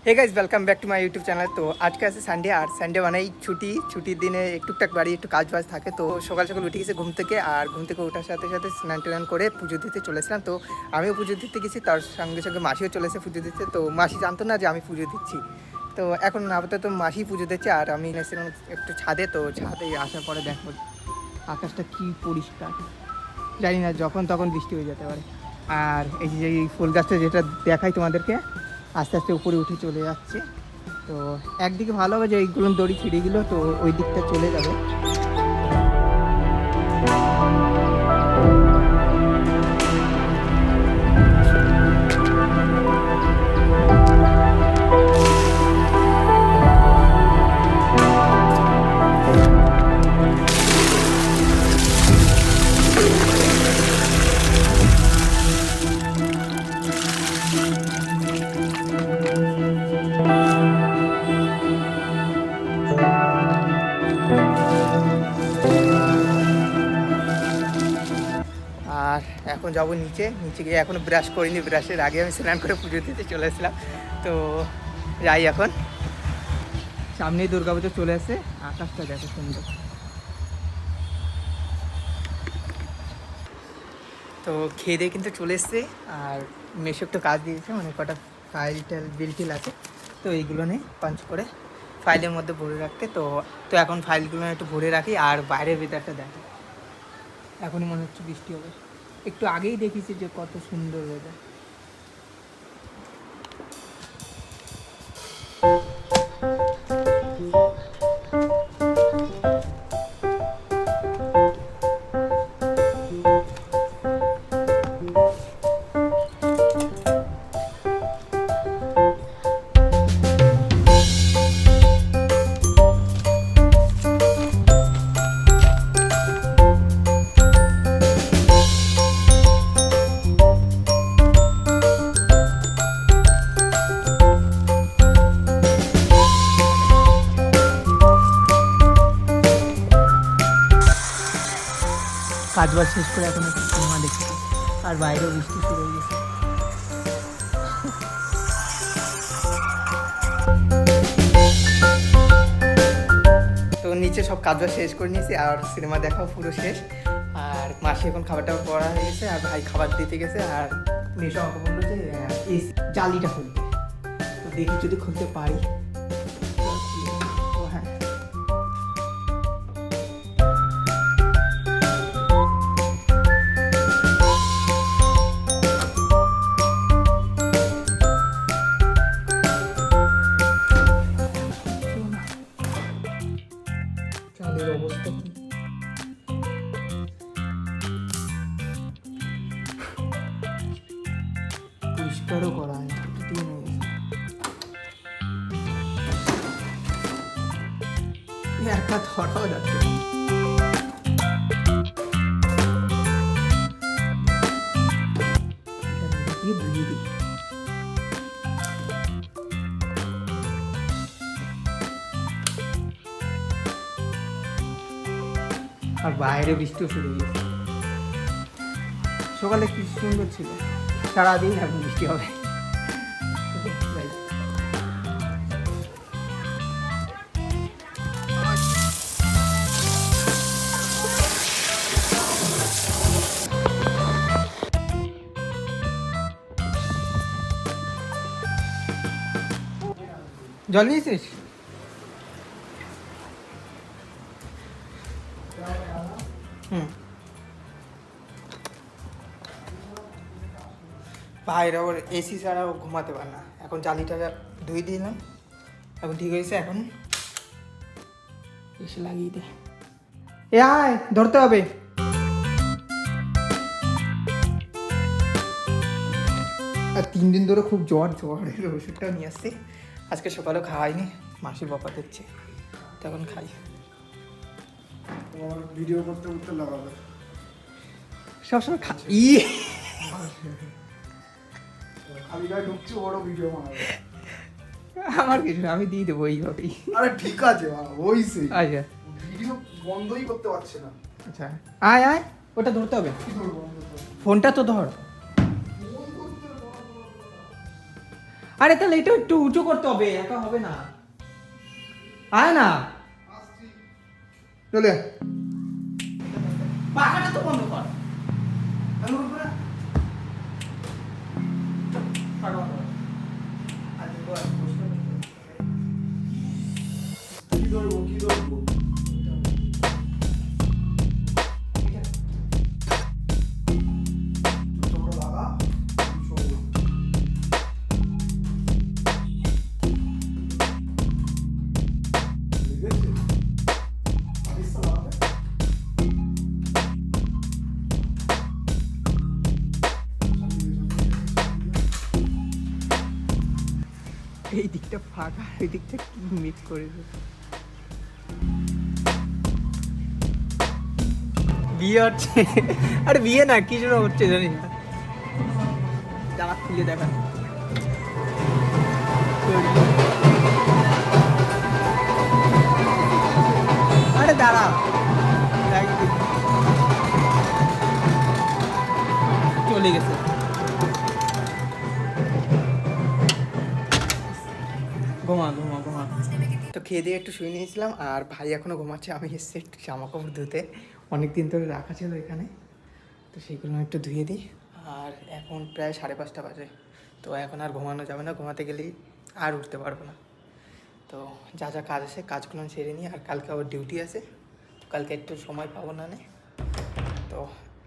Hey guys welcome back to my YouTube channel. তো আজকে আছে সানডে, আর সানডে মানেই ছুটির দিনে টুকটাক বাড়ি একটু কাজ বাজ থাকে। তো সকাল সকাল উঠে গেছে ঘুম থেকে, আর ঘুম থেকে ওঠার সাথে সাথে স্নান টান করে পুজো দিতে চলেছিলাম। তো আমিও পুজো দিতে গেছি, তার সঙ্গে সঙ্গে মাসিও চলেছে পুজো দিতে। তো মাসি জানতো না যে আমি পুজো দিচ্ছি। তো এখন আপাতত মাসি পুজো দিচ্ছে, আর আমি এসেছিলাম একটু ছাদে। তো ছাদে আসার পরে দেখো আকাশটা কি পরিষ্কার, জানি না যখন তখন বৃষ্টি হয়ে যেতে পারে। আর এই যে এই ফুল গাছটা যেটা দেখাই তোমাদেরকে, আস্তে আস্তে উপরে উঠে চলে যাচ্ছে। তো একদিকে ভালো হবে যে এইগুলো দড়ি ছিঁড়ে গেলো, তো ওই দিকটা চলে যাবে। আর এখন যাবো নিচে গিয়ে, এখনও ব্রাশ করিনি, ব্রাশের আগে আমি স্নান করে পুজো দিতে চলে এসেছিলাম। তো যাই, এখন সামনেই দুর্গাপুজো চলে আসে, আকাশটা দেখো সুন্দর। তো খেয়ে দিয়ে কিন্তু চলে এসছে, আর মেশো একটু কাজ দিয়েছে, মানে কটা বিল টিল আছে। তো এইগুলো নিয়ে পাঞ্চ করে ফাইলের মধ্যে ভরে রাখতে। তো এখন ফাইলগুলো একটু ভরে রাখি, আর বাইরের ভেতরটা দেখি। এখনই মনে হচ্ছে বৃষ্টি হবে, একটু আগেই দেখেছি যে কত সুন্দর ওয়েদার। কাজ বাজ শেষ করে এখন একটু সিনেমা দেখছি, আর বাইরেও বৃষ্টি শুরু হয়ে গেছে। তো নিচে সব কাজ বাজ শেষ করে নিয়েছি, আর সিনেমা দেখাও পুরো শেষ। আর মাসি এখন খাবার টাবার করা হয়ে গেছে, আর ভাই খাবার দিতে গেছে। আর মেশো আমাকে বললো যে এই জালিটা খুলতে। তো দেখি যদি খুলতে পারি। তো হ্যাঁ, চালের অবস্থা কি, পরিষ্কারও করা হয় না, দিন হয়ে গেছে। একা ধরাও যাচ্ছে না। এটা দিয়ে ধুয়ে দিই। আর বাইরে বৃষ্টিও শুরু হয়ে গেছে। সকালে কি সুন্দর ছিল, সারাদিন এখন বৃষ্টি হবে। জল নিয়েছিস? হুম, বাইরে ওর এসি ছাড়াও ঘুমাতে পারে না। এখন জালিটা ধুয়ে দিলাম, এখন ঠিক হয়েছে। এখন এসে লাগিয়ে দে। এ আয়, ধরতে হবে। আর 3 দিন ধরে খুব জ্বরের ওষুধটাও নিয়ে আসছি। আজকে সকালেও খাওয়াইনি, মাসি বাবা দিচ্ছে, তখন খাই। ভিডিও করতে করতে লাগাবে সবসময় খাই। খালি গায়ে ঢুকছে, বড় ভিডিও বানাবে। আমার কিছু না, আমি দিয়ে দেবো এইভাবেই। আরে ঠিক আছে, হইছে। আচ্ছা ভিডিও বন্ধই করতে পারছে না। আচ্ছা, আয় আয়, ওটা ধরতে হবে। কি করবো? ফোনটা তো ধর। আরে তাহলে এটা একটু উঁচু করতে হবে, একা হবে না। আয় না, চলে পাখাটা তো বন্ধ কর। আমি উঠবো না। পাখা বন্ধ কর। আর দেখো, আর বসতে হবে। কি ধরবো কি ধরবো? ছোট বড় লাগা, সব। লেগেছে? পারিস তো লাগাতে? এই দিকটা ফাঁকা, এই দিকটা কি মিট করে বিয়ে হচ্ছে। আরে বিয়ে না, কি জন্য হচ্ছে জানি না। জামা খুলে দেখা। আরে দাঁড়া, চলে গেছে। ঘুমা ঘুমা ঘুমা। তো খেয়ে দিয়ে একটু শুয়ে নিয়েছিলাম, আর ভাই এখনো ঘুমাচ্ছে। আমি এসেছি একটু জামা কাপড় ধুতে, অনেক দিন ধরে রাখা ছিল এখানে, তো সেইগুলো একটু ধুয়ে দিই। আর এখন প্রায় 5:30 বাজে, তো এখন আর ঘুমানো যাবে না, ঘুমাতে গেলেই আর উঠতে পারবো না। তো যা যা কাজ আছে কাজগুলো সেরে নিই, আর কালকে আবার ডিউটি আছে, তো কালকে একটু সময় পাবো না নে, তো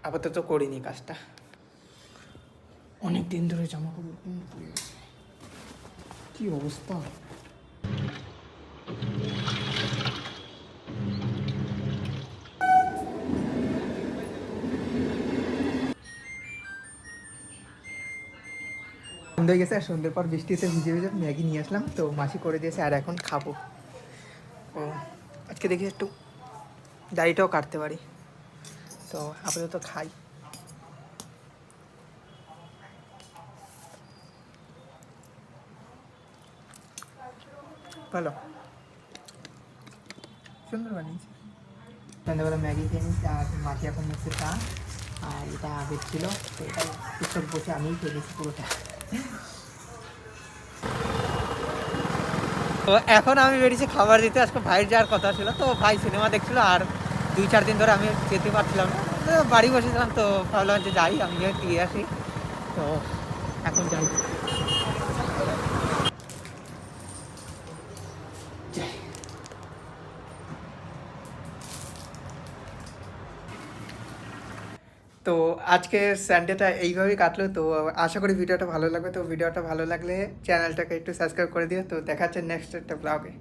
আপাতত করিনি কাজটা। অনেক দিন ধরে জামা কাপড় পরে গেছে, কী অবস্থা। সন্ধ্যে হয়ে গেছে, আর সন্ধ্যের পর বৃষ্টিতে ভিজে ভিজে ম্যাগি নিয়ে আসলাম, তো মাসি করে দিয়েছে, আর এখন খাবো। ও আজকে দেখি একটু দাড়িটাও কাটতে পারি, তো আপাতত খাই। ভালো, সুন্দর বানিয়েছি। সন্ধ্যাবেলা ম্যাগি খেয়ে নিচ্ছি, আর মাসি এখন নিচ্ছে চা, আর এটা আগের ছিল, তো এটা চুপচাপ বসে আমিই খেয়ে নিচ্ছি পুরোটা। তো এখন আমি বেরিয়েছি খাবার দিতে, আজকে ভাইয়ের যাওয়ার কথা ছিল, তো ভাই সিনেমা দেখছিল, আর 2-4 দিন ধরে আমি যেতে পারছিলাম না, তো বাড়ি বসেছিলাম, তো ভাবলাম যে যাই, আমি দিয়ে আসি, তো এখন যাই। তো আজকে সানডেটা এইভাবেই কাটলো, তো আশা করি ভিডিওটা ভালো লাগবে। তো ভিডিওটা ভালো লাগলে চ্যানেলটাকে একটু সাবস্ক্রাইব করে দিও। তো দেখা হচ্ছে নেক্সট একটা ব্লগে।